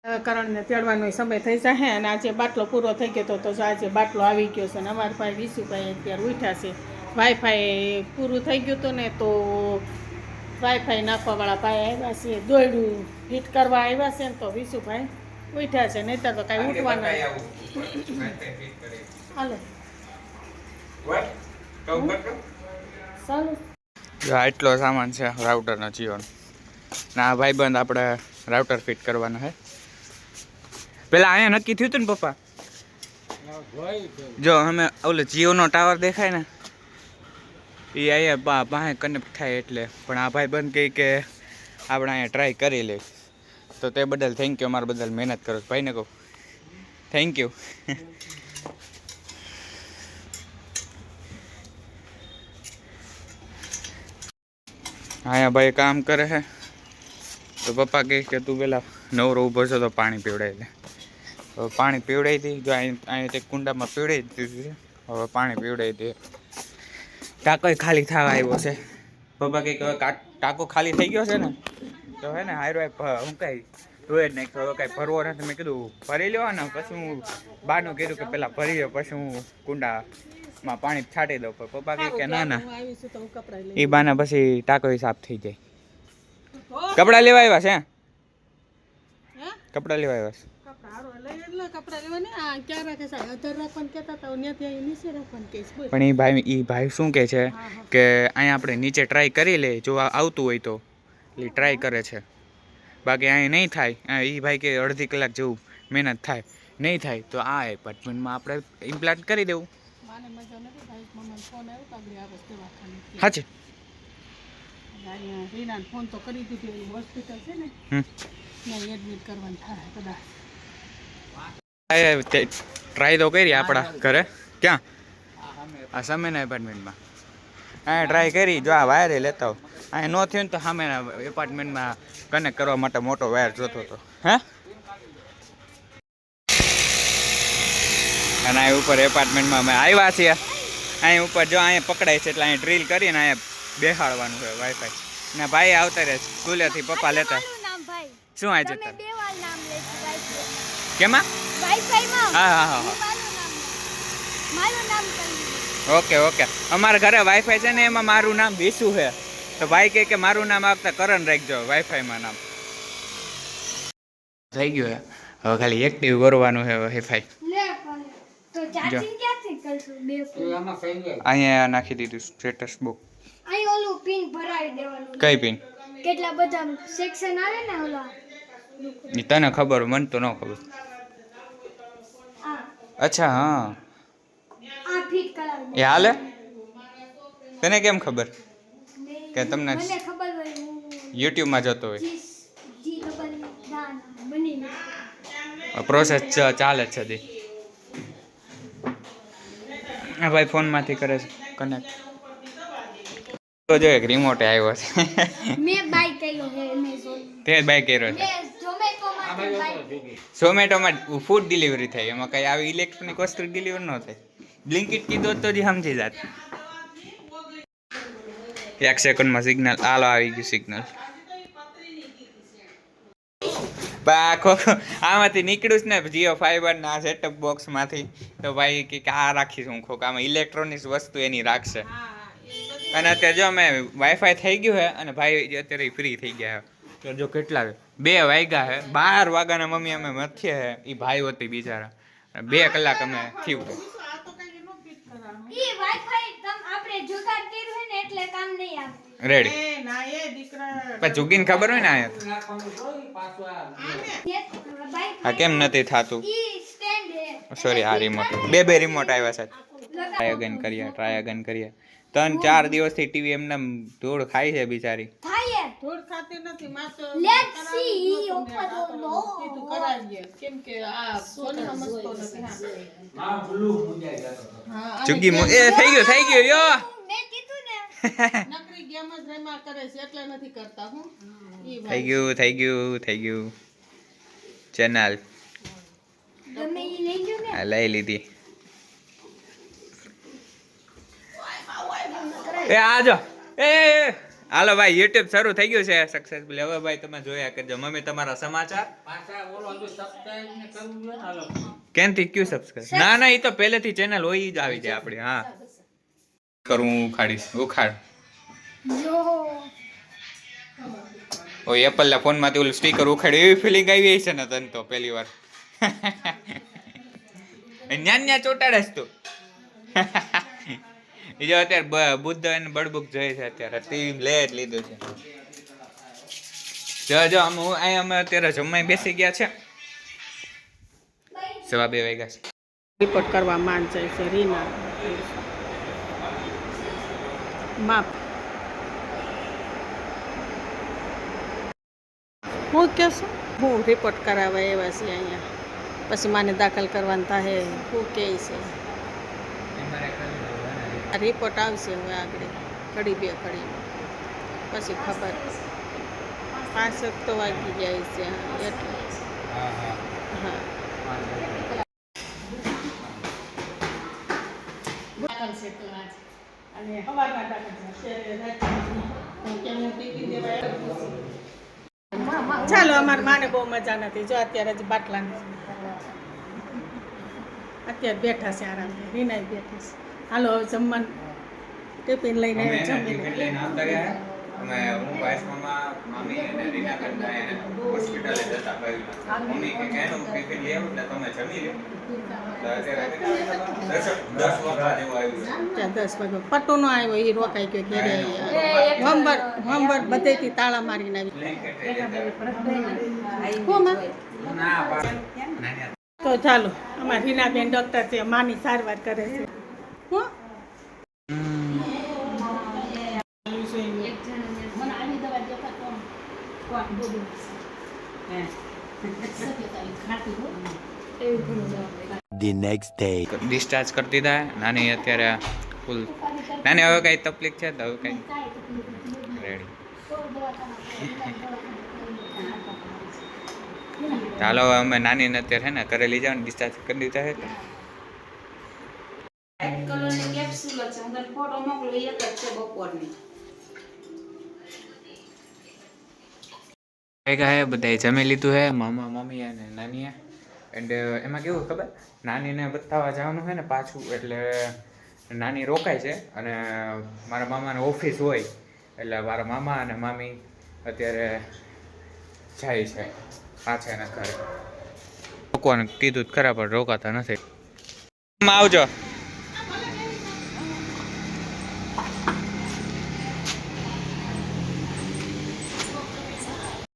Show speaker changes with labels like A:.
A: કરણને તેડવાનો સમય થઈ જાય અને આજે બાટલો પૂરો થઈ ગયો તો આજે બાટલો આવી ગયો છે અને અમારા ભાઈ વિશુભાઈ અત્યારે ઉઠ્યા છે. વાઈફાઈ પૂરું થઈ ગયું હતું ને તો વાઈફાઈ નાખવાવાળા ભાઈ આવ્યા છે, દોયડું ફિટ કરવા આવ્યા છે ને તો વિશુભાઈ ઉઠ્યા છે, નહીતર તો કાંઈ ઉઠવાના. હાલો
B: એટલો સામાન છે રાઉટરનો જીઓનો. ના ભાઈબંધ આપણે રાઉટર ફિટ કરવાનો છે. પેલા અહીંયા નક્કી થયું હતું ને પપ્પા, જો અમે ઓલો જીઓનો ટાવર દેખાય ને એ અહીંયા પાસે કનેક્ટ થાય એટલે. પણ આ ભાઈ બંધ કહે કે આપણે અહીંયા ટ્રાય કરી લે, તો તે બદલ થેન્ક યુ. અમારા બદલ મહેનત કરો ભાઈને કહું થેન્ક યુ. અહીંયા ભાઈ કામ કરે છે તો પપ્પા કહે કે તું પેલા નવરો ઊભો છો તો પાણી પીવડાવી દે. હવે પાણી પીવડાવી દઈ, જો અહીંયા તે કુંડામાં પીવડાવી દીધું છે. હવે પાણી પીવડાવી દે. ટાંકો ખાલી થવા આવ્યો છે. પપ્પા કંઈક હવે ટાંકો ખાલી થઈ ગયો છે ને તો હે ને હારો હું કાંઈ ધોઈ જ નાખ્યો. હવે કાંઈ ભરવો નથી. મેં કીધું ભરી લેવા ને પછી હું બાનું કીધું કે પહેલાં ભરી લો પછી હું કુંડામાં પાણી છાંટી દઉં. પણ પપ્પા કહે કે ના ના એ બાના પછી ટાંકો સાફ થઈ જાય. કપડાં લેવા આવ્યા છે? કપડાં લેવા આવ્યા છે. પણ એ ભાઈ શું કહે છે કે અહીંયા આપણે નીચે ટ્રાય કરી લે, જો આવતું હોય તો એટલે ટ્રાય કરે છે. બાકી અહીંયા નહીં થાય. એ ભાઈ કે અડધી કલાક જેવું મહેનત થાય, નહીં થાય તો આ એપાર્ટમેન્ટમાં આપણે ઇમ્પ્લાન્ટ કરી દેવું. સાચે
A: ફોન તો કરી દીધી, હોસ્પિટલ છે ને એડમિટ કરવાનું થાય કદાચ.
B: ટ્રાય તો કરી આપણા ઘરે. ક્યાં? આ સામેના એપાર્ટમેન્ટમાં અહીંયા ટ્રાય કરી. જો આ વાયરે લેતા હો. અહીંયા ન થયું ને તો સામેના એપાર્ટમેન્ટમાં કનેક્ટ કરવા માટે મોટો વાયર જોતો હતો. હે અને અહીં ઉપર એપાર્ટમેન્ટમાં અમે આવ્યા છીએ. અહીં ઉપર જો અહીંયા પકડાય છે એટલે અહીં ડ્રીલ કરીને અહીંયા બેસાડવાનું છે વાઈફાઈ. ને ભાઈ આવતા રહે સ્કૂલેથી પપ્પા લેતા. શું આ જતા કેમાં? હા હા હા ઓકે ઓકે. અમારા ઘરે વાઈફાઈ છે ને એમાં મારું નામ વિશુ છે તો ભાઈ કહે કે મારું નામ આપતા કરણ રાખજો વાઈફાઈમાં નામ. થઈ ગયું હે. હવે ખાલી એક્ટિવ કરવાનું છે વાઈફાઈ. અહીંયા નાખી દીધું સ્ટેટસ બુક. કઈ પિન? કેટલા બધા સેક્શન આવે ને ઓલા. તને ખબર, મને તો ન ખબર. અચ્છા હા એ હાલે. તને કેમ ખબર? કે તમને યુટ્યુબમાં જતો હોય પ્રોસેસ ચાલે છે. દી હા ભાઈ ફોનમાંથી કરે છે કનેક્ટ. તો જો એક રિમોટ આવ્યો છે. મેં બાય કર્યો છે એમેઝોન. તે બાય કર્યો છે. ઝોમેટોમાં ફૂડ ડિલિવરી થાય, એમાં કઈ આવી ઇલેક્ટ્રોનિક વસ્તુ ડિલિવર ન થાય. બ્લિંકિટ કીધું તો જ સમજી જાત. 1 સેકન્ડમાં સિગ્નલ આલો આવી ગયું સિગ્નલ. આમાંથી નીકળ્યું જ ને જીઓ ફાઈબર ના સેટઅપ બોક્સ માંથી તો ભાઈ કે આ રાખીશ હું ખોક. આમાં ઇલેક્ટ્રોનિક્સ વસ્તુ એની રાખશે. અને અત્યારે જો અમે વાઈફાઈ થઈ ગયું છે અને ભાઈ અત્યારે ફ્રી થઈ ગયા છે. તો જો કેટલા 2 વાગ્યા છે. 12 વાગ્યાના મમ્મી અમે મથીએ છે. એ ભાઈ હોતી બિચારા 2 કલાક અમે થયું. રેડી પણ જુગીને ખબર હોય ને આ કેમ નથી થતું. સોરી આ રિમોટ 2 રિમોટ આવ્યા છે. ટ્રાય અગેન કરીએ. 3-4 દિવસથી ટીવી એમને ધૂળ ખાય છે બિચારી.
A: ધૂળ ખાતી નથી માત્ર કેમ કે આ સોના મસ્તો નથી. હા બ્લુ મુજાય
B: ચુગી એ થઈ ગયો યો.
A: નકરી ગેમ જ રમ્યા કરે છે એટલે નથી કરતા. હું
B: થઈ ગયું ચેનલ લઈ લીધી. એ આજો એ હાલો ભાઈ યુટ્યુબ શરૂ થઈ ગયું છે સક્સેસફુલ. હવે ભાઈ તમે જોયા કરજો. મમ્મી તમારા સમાચાર કેનથી ક્યુ સબસ્ક્રાઇબ? ના ના, એ તો પહેલેથી ચેનલ હોય જ આવી જાય આપણી. હા કરું હું ઉખાડીશ. ઉખાડ. ઓ એપલ ના ફોન માંથી ઓલું સ્ટીકર ઉખાડ્યું એવી ફિલિંગ આવી છે ને તને તો પહેલી વાર. ન્યા ચોટાડે તું. એ જો અત્યારે બુદ્ધ અને બળબુક જોઈએ છે અત્યારે ટીવી લે જ લીધું છે. જો અમે અત્યારે જમવા બેસી ગયા છે. 2:15 વાગ્યા છે.
A: રિપોર્ટ કરવા માંડ જાય છે રીના માપ હું કહેશું હું રિપોર્ટ કરાવવા એવા છે અહીંયા પછી માને દાખલ કરવાનું થાય શું કહે છે રિપોર્ટ આવશે હવે આગળ ઘડી બે ઘડી પછી ખબર 5 તો વાગી જાય છે એટલે હા અને હવાના ચાલો અમારી માને બહુ મજા નથી જો અત્યારે જ બાટલા અત્યારે બેઠા છે આરામથી રીના બેઠી છે હાલો હવે જમવાનું ટિફિન લઈને જમી
B: અમે હું વાઇસમાં મામી અને રીના કરતા હોસ્પિટલે જતા પહેલા મમ્મી કે કેનો ટિફિન લઈ આવું એટલે તમે જમી લો. તો અત્યારે 10 વાગ્યા જેવો આવ્યો.
A: 10 વાગે પટ્ટો નો આવ્યો એ રોકાઈ ગયો ઘેરે વંબર બધેથી તાળા મારીને આવી તો ચાલો અમારા રીનાબેન ડોક્ટર છે માની સારવાર કરે છે હું
C: The next day.
B: ડિસ્ચાર્જ કરી દીધા. નાની અત્યારે ફૂલ નાની હવે કઈ તકલીફ છે તો હવે કઈ રેડી. ચાલો હવે અમે નાનીને અત્યારે હે ને ઘરે લઈ જવાનું ડિસ્ચાર્જ કરી દીધા છે.
D: વ્હાઈટ કલરની કેપ્સ્યુલ છે હું તને ફોટો મોકલું એક જ છે બપોરની
B: ભેગા બધાએ જમી લીધું હે મામા મમ્મી અને નાનીએ. એન્ડ એમાં કેવું ખબર નાનીને બતાવવા જવાનું છે ને પાછું એટલે નાની રોકાય છે અને મારા મામાને ઓફિસ હોય એટલે મારા મામા અને મામી અત્યારે જાય છે પાછા એના ઘરે. રોકવાનું કીધું ખરા પણ રોકાતા નથી. આવજો.